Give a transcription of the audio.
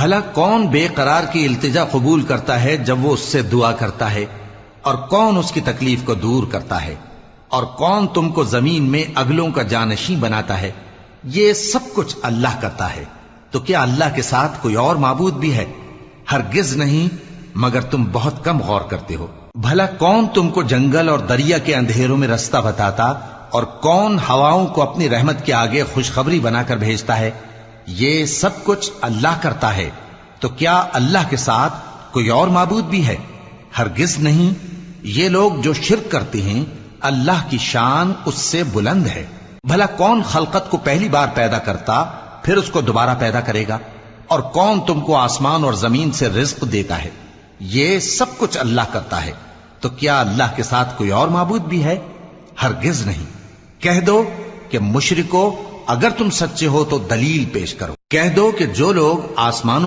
بھلا کون بے قرار کی التجا قبول کرتا ہے جب وہ اس سے دعا کرتا ہے، اور کون اس کی تکلیف کو دور کرتا ہے، اور کون تم کو زمین میں اگلوں کا جانشین بناتا ہے؟ یہ سب کچھ اللہ کرتا ہے، تو کیا اللہ کے ساتھ کوئی اور معبود بھی ہے؟ ہرگز نہیں، مگر تم بہت کم غور کرتے ہو۔ بھلا کون تم کو جنگل اور دریا کے اندھیروں میں رستہ بتاتا، اور کون ہواؤں کو اپنی رحمت کے آگے خوشخبری بنا کر بھیجتا ہے؟ یہ سب کچھ اللہ کرتا ہے، تو کیا اللہ کے ساتھ کوئی اور معبود بھی ہے؟ ہرگز نہیں۔ یہ لوگ جو شرک کرتے ہیں اللہ کی شان اس سے بلند ہے۔ بھلا کون خلقت کو پہلی بار پیدا کرتا پھر اس کو دوبارہ پیدا کرے گا؟ اور کون تم کو آسمان اور زمین سے رزق دیتا ہے؟ یہ سب کچھ اللہ کرتا ہے، تو کیا اللہ کے ساتھ کوئی اور معبود بھی ہے؟ ہرگز نہیں۔ کہہ دو کہ مشرکو، اگر تم سچے ہو تو دلیل پیش کرو۔ کہہ دو کہ جو لوگ آسمانوں